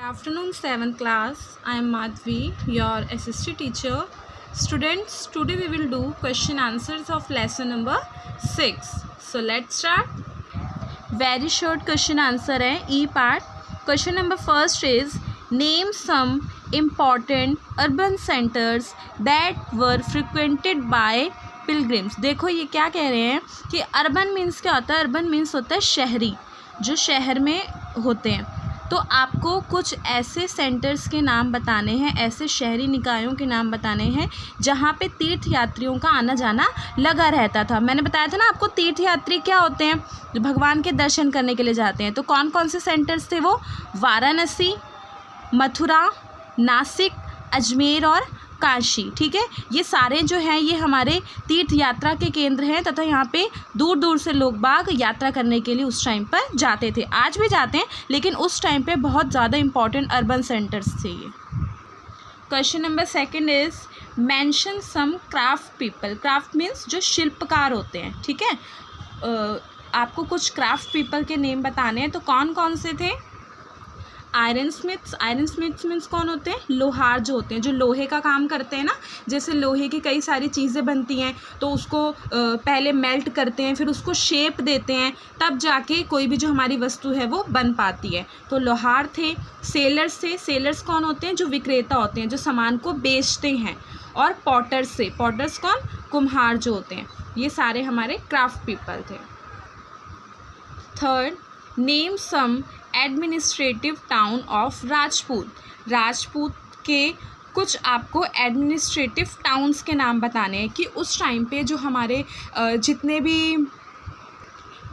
Afternoon 7th class. I am Madhvi, your assistant teacher. Students, today we will do question answers of lesson number 6. So let's start. Very short question answer है E part. Question number first is name some important urban centers that were frequented by pilgrims. देखो ये क्या कह रहे हैं कि urban means क्या होता है. अर्बन मीन्स होता है शहरी, जो शहर में होते हैं. तो आपको कुछ ऐसे सेंटर्स के नाम बताने हैं, ऐसे शहरी निकायों के नाम बताने हैं जहाँ पे तीर्थ यात्रियों का आना जाना लगा रहता था. मैंने बताया था ना आपको, तीर्थ यात्री क्या होते हैं, जो भगवान के दर्शन करने के लिए जाते हैं. तो कौन कौन से सेंटर्स थे वो? वाराणसी, मथुरा, नासिक, अजमेर और काशी. ठीक है, ये सारे जो हैं ये हमारे तीर्थ यात्रा के केंद्र हैं तथा यहाँ पे दूर दूर से लोग बाग यात्रा करने के लिए उस टाइम पर जाते थे. आज भी जाते हैं, लेकिन उस टाइम पे बहुत ज़्यादा इंपॉर्टेंट अर्बन सेंटर्स थे ये. Question number second is mention some craft people. Craft means जो शिल्पकार होते हैं. ठीक है, आपको कुछ क्राफ्ट पीपल के नेम बताने हैं. तो कौन कौन से थे? Iron Smiths. Iron Smiths means कौन होते हैं? लोहार जो होते हैं, जो लोहे का काम करते हैं ना. जैसे लोहे की कई सारी चीज़ें बनती हैं तो उसको पहले मेल्ट करते हैं, फिर उसको शेप देते हैं, तब जाके कोई भी जो हमारी वस्तु है वो बन पाती है. तो लोहार थे. सेलर्स थे. सेलर्स कौन होते हैं? जो विक्रेता होते हैं, जो सामान को बेचते हैं. और पॉटर्स से. पॉटर्स कौन? कुम्हार जो होते हैं. ये सारे हमारे क्राफ्ट पीपल थे. Third, name some administrative town of Rajput. Rajput के कुछ आपको एडमिनिस्ट्रेटिव टाउन्स के नाम बताने हैं कि उस टाइम पे जो हमारे जितने भी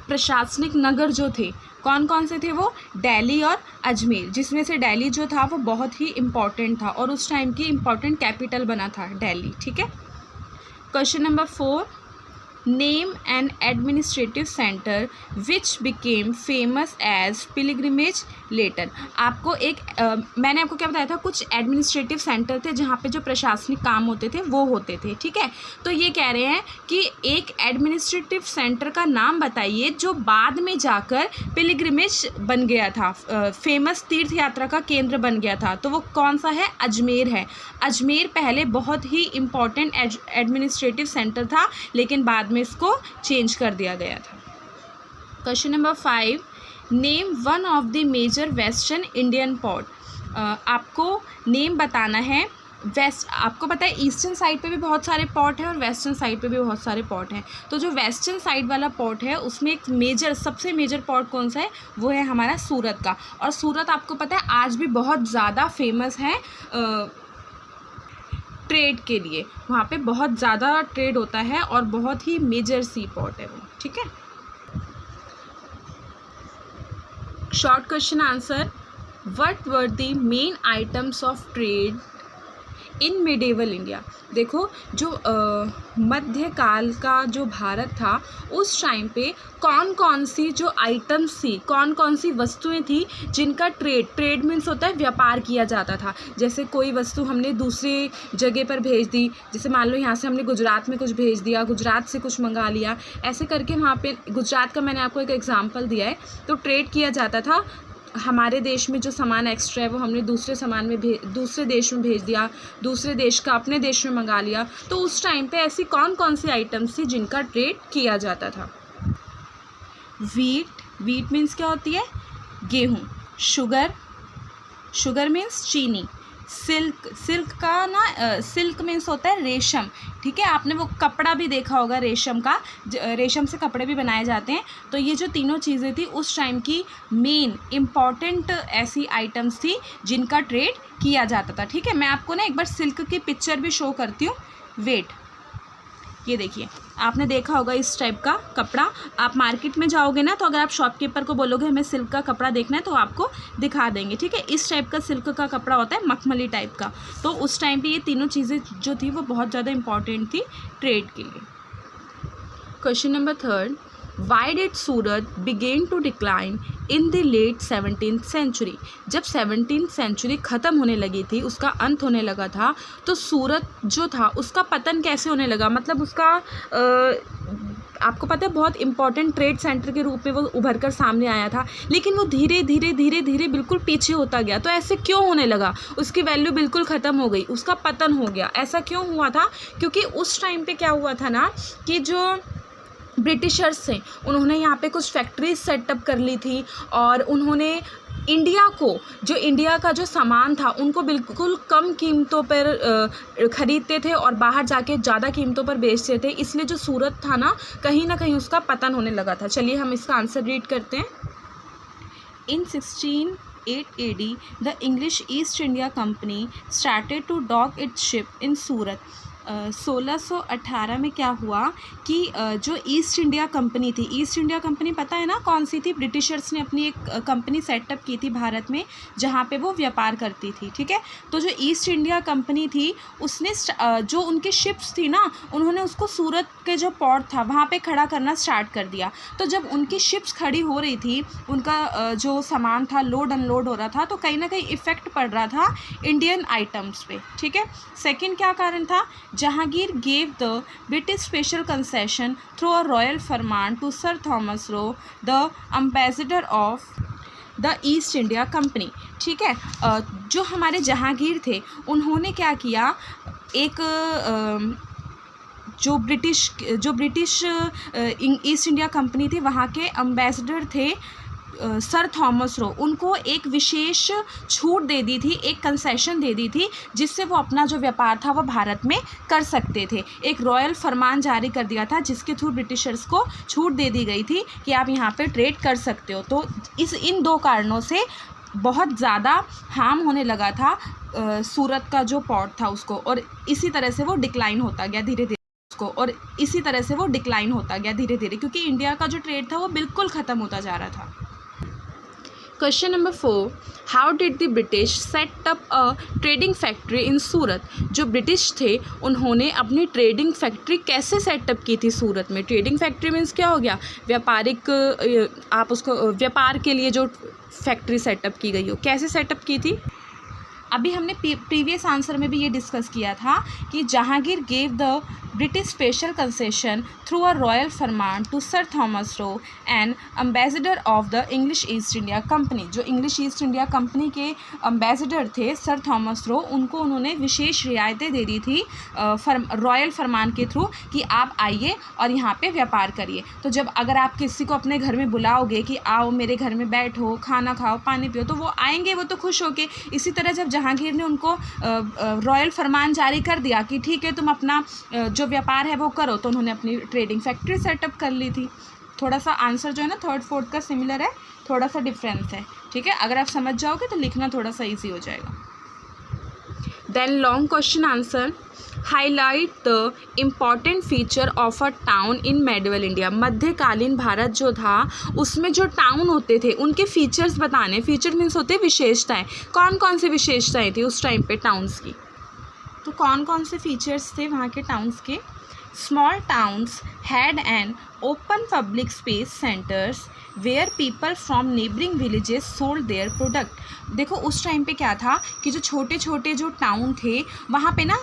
प्रशासनिक नगर जो थे, कौन कौन से थे वो? दिल्ली और अजमेर, जिसमें से दिल्ली जो था वो बहुत ही इम्पॉर्टेंट था और उस टाइम की इम्पॉर्टेंट कैपिटल बना था दिल्ली. ठीक है. Question number 4, name an administrative centre which became famous as pilgrimage later. आपको एक मैंने आपको क्या बताया था, कुछ एडमिनिस्ट्रेटिव सेंटर थे जहाँ पे जो प्रशासनिक काम होते थे वो होते थे. ठीक है, तो ये कह रहे हैं कि एक एडमिनिस्ट्रेटिव सेंटर का नाम बताइए जो बाद में जाकर पिलग्रिमेज बन गया था, फेमस तीर्थ यात्रा का केंद्र बन गया था. तो वो कौन सा है? अजमेर है. अजमेर पहले बहुत ही इम्पॉर्टेंट एडमिनिस्ट्रेटिव सेंटर था, लेकिन बाद में इसको चेंज कर दिया गया था. Question number 5, name one of the major western Indian port. आपको नेम बताना है. वेस्ट, आपको पता है ईस्टर्न साइड पे भी बहुत सारे पोर्ट हैं और वेस्टर्न साइड पे भी बहुत सारे पोर्ट हैं. तो जो वेस्टर्न साइड वाला पोर्ट है उसमें एक मेजर, सबसे मेजर पोर्ट कौन सा है? वो है हमारा सूरत का. और सूरत आपको पता है आज भी बहुत ज़्यादा फेमस है ट्रेड के लिए. वहाँ पे बहुत ज़्यादा ट्रेड होता है और बहुत ही मेजर सी पोर्ट है वो. ठीक है. Short question answer. What were the main items of trade in medieval India. देखो, जो मध्यकाल का जो भारत था उस टाइम पे कौन कौन सी जो आइटम्स थी, कौन कौन सी वस्तुएं थी जिनका ट्रेड मीन्स होता है व्यापार किया जाता था. जैसे कोई वस्तु हमने दूसरी जगह पर भेज दी, जैसे मान लो यहाँ से हमने गुजरात में कुछ भेज दिया, गुजरात से कुछ मंगा लिया, ऐसे करके वहाँ पे गुजरात का मैंने आपको एक एग्जाम्पल दिया है. तो ट्रेड किया जाता था. हमारे देश में जो सामान एक्स्ट्रा है वो हमने दूसरे सामान में दूसरे देश में भेज दिया, दूसरे देश का अपने देश में मंगा लिया. तो उस टाइम पे ऐसी कौन कौन सी आइटम्स थी जिनका ट्रेड किया जाता था? वीट. वीट मीन्स क्या होती है? गेहूँ. शुगर. शुगर मीन्स चीनी. सिल्क. सिल्क का ना सिल्क मीन्स होता है रेशम. ठीक है, आपने वो कपड़ा भी देखा होगा रेशम का, रेशम से कपड़े भी बनाए जाते हैं. तो ये जो तीनों चीज़ें थी उस टाइम की मेन इम्पॉर्टेंट ऐसी आइटम्स थी जिनका ट्रेड किया जाता था. ठीक है, मैं आपको ना एक बार सिल्क की पिक्चर भी शो करती हूँ. वेट, ये देखिए, आपने देखा होगा इस टाइप का कपड़ा. आप मार्केट में जाओगे ना तो अगर आप शॉपकीपर को बोलोगे हमें सिल्क का कपड़ा देखना है तो आपको दिखा देंगे. ठीक है, इस टाइप का सिल्क का कपड़ा होता है, मखमली टाइप का. तो उस टाइम पे ये तीनों चीज़ें जो थी वो बहुत ज़्यादा इंपॉर्टेंट थी ट्रेड के लिए. Question number 3, why did Surat begin to decline in the late 17th century. जब 17th सेंचुरी ख़त्म होने लगी थी, उसका अंत होने लगा था, तो सूरत जो था उसका पतन कैसे होने लगा, मतलब उसका आपको पता है बहुत इंपॉर्टेंट ट्रेड सेंटर के रूप में वो उभर कर सामने आया था, लेकिन वो धीरे धीरे धीरे धीरे बिल्कुल पीछे होता गया। तो ऐसे क्यों होने लगा? उसकी वैल्यू बिल्कुल ख़त्म हो गई, उसका पतन हो गया। ऐसा क्यों हुआ था? क्योंकि उस टाइम पे क्या हुआ था ना कि जो ब्रिटिशर्स थे उन्होंने यहाँ पे कुछ फैक्ट्रीज सेटअप कर ली थी, और उन्होंने इंडिया को, जो इंडिया का जो सामान था उनको बिल्कुल कम कीमतों पर ख़रीदते थे और बाहर जाके ज़्यादा कीमतों पर बेचते थे। इसलिए जो सूरत था ना कहीं उसका पतन होने लगा था। चलिए हम इसका आंसर रीड करते हैं। In 1608 AD the English East India Company started to dock its ship in Surat. 1618 में क्या हुआ कि जो East India Company East, India India कंपनी पता है ना कौन सी थी? ब्रिटिशर्स ने अपनी एक कंपनी सेटअप की थी भारत में जहाँ पे वो व्यापार करती थी, ठीक है। तो जो ईस्ट इंडिया कंपनी थी उसने जो उनके शिप्स थी ना उन्होंने उसको सूरत के जो पोर्ट था वहाँ पे खड़ा करना स्टार्ट कर दिया। तो जब उनकी शिप्स खड़ी हो रही थी, उनका जो सामान था लोड अनलोड हो रहा था, तो कहीं ना कहीं इफ़ेक्ट पड़ रहा था इंडियन आइटम्स पे, ठीक है। सेकेंड क्या कारण था? Jahangir gave the British special concession through a royal Farman to Sir Thomas Roe, the ambassador of the east India company, ठीक है। जो हमारे जहांगीर थे उन्होंने क्या किया, एक जो ब्रिटिश ईस्ट इंडिया कंपनी थी वहाँ के एम्बेसडर थे सर थॉमस रो, उनको एक विशेष छूट दे दी थी, एक कंसेशन दे दी थी जिससे वो अपना जो व्यापार था वो भारत में कर सकते थे। एक रॉयल फरमान जारी कर दिया था जिसके थ्रू ब्रिटिशर्स को छूट दे दी गई थी कि आप यहाँ पे ट्रेड कर सकते हो। तो इन दो कारणों से बहुत ज़्यादा हार्म होने लगा था सूरत का जो पोर्ट था उसको, और इसी तरह से वो डिक्लाइन होता गया धीरे धीरे क्योंकि इंडिया का जो ट्रेड था वो बिल्कुल ख़त्म होता जा रहा था। Question number 4, how did the British set up a trading factory in Surat. जो ब्रिटिश थे उन्होंने अपनी ट्रेडिंग फैक्ट्री कैसे सेटअप की थी सूरत में? ट्रेडिंग फैक्ट्री मीन्स क्या हो गया? व्यापारिक, आप उसको व्यापार के लिए जो फैक्ट्री सेटअप की गई हो, कैसे सेटअप की थी? अभी हमने प्रीवियस आंसर में भी ये डिस्कस किया था कि Jahangir gave the British special concession through a royal farman to sir Thomas Roe and ambassador of the English East India company. जो इंग्लिश ईस्ट इंडिया कंपनी के एम्बेसडर थे सर थॉमस रो, उनको उन्होंने विशेष रियायतें दे दी थी रॉयल फरमान के थ्रू कि आप आइए और यहाँ पे व्यापार करिए। तो जब अगर आप किसी को अपने घर में बुलाओगे कि आओ मेरे घर में बैठो, खाना खाओ, पानी पियो, तो वो आएंगे, वो तो खुश होके। इसी तरह जब जहांगीर ने उनको रॉयल फरमान जारी कर दिया कि ठीक है तुम अपना जो व्यापार है वो करो, तो उन्होंने अपनी ट्रेडिंग फैक्ट्री सेटअप कर ली थी। थोड़ा सा आंसर जो है ना 3rd 4th का सिमिलर है, थोड़ा सा डिफरेंस है, ठीक है। अगर आप समझ जाओगे तो लिखना थोड़ा सा इजी हो जाएगा। Then long question answer, highlight the important feature of a town in medieval India. मध्यकालीन भारत जो था उसमें जो टाउन होते थे उनके फीचर्स बताने। फीचर मीन्स होते विशेषताएं। कौन कौन सी विशेषताएं थी उस टाइम पे टाउन्स की? तो कौन कौन से फीचर्स थे वहाँ के टाउन्स के? Small towns had an open public space centres where people from neighbouring villages sold their product. देखो उस टाइम पे क्या था कि जो छोटे छोटे जो टाउन थे वहाँ पे ना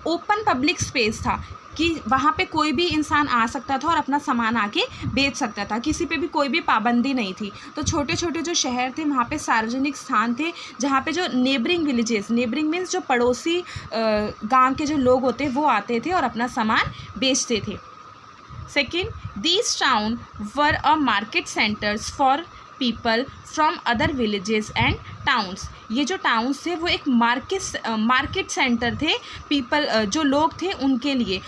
ओपन पब्लिक स्पेस था कि वहाँ पे कोई भी इंसान आ सकता था और अपना सामान आके बेच सकता था, किसी पे भी कोई भी पाबंदी नहीं थी। तो छोटे छोटे जो शहर थे वहाँ पे सार्वजनिक स्थान थे जहाँ पे जो नेबरिंग विलेजेस, नेबरिंग मीन्स जो पड़ोसी गांव के जो लोग होते वो आते थे और अपना सामान बेचते थे। Second, these town were a market centres for people from other villages and towns. ये जो टाउन्स थे वो एक मार्केट सेंटर थे पीपल जो लोग थे उनके लिए,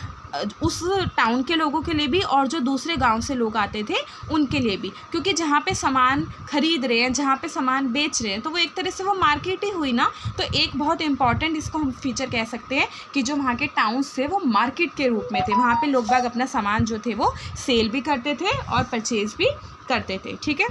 उस टाउन के लोगों के लिए भी और जो दूसरे गांव से लोग आते थे उनके लिए भी, क्योंकि जहाँ पे सामान खरीद रहे हैं, जहाँ पे सामान बेच रहे हैं, तो वो एक तरह से वो मार्केट ही हुई ना। तो एक बहुत इंपॉर्टेंट इसको हम फीचर कह सकते हैं कि जो वहाँ के टाउन्स थे वो मार्केट के रूप में थे। वहाँ पे लोग बाग अपना सामान जो थे वो सेल भी करते थे और परचेज भी करते थे, ठीक है।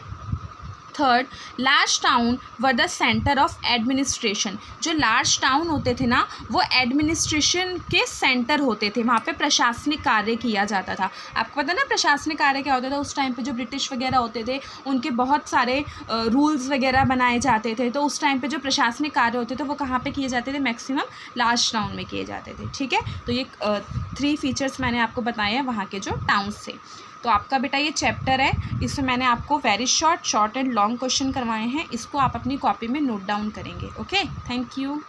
Third, large town were the centre of administration. जो लार्ज टाउन होते थे ना वो एडमिनिस्ट्रेशन के सेंटर होते थे, वहाँ पे प्रशासनिक कार्य किया जाता था। आपको पता ना प्रशासनिक कार्य क्या होता था? उस टाइम पे जो ब्रिटिश वगैरह होते थे उनके बहुत सारे रूल्स वगैरह बनाए जाते थे। तो उस टाइम पे जो प्रशासनिक कार्य होते थे वो कहाँ पे किए जाते थे? मैक्सिमम लार्ज टाउन में किए जाते थे, ठीक है। तो ये 3 फीचर्स मैंने आपको बताए हैं वहाँ के जो टाउन्स थे। तो आपका बेटा ये चैप्टर है, इसमें मैंने आपको very short and long question करवाए हैं, इसको आप अपनी कॉपी में नोट डाउन करेंगे। Okay, thank you.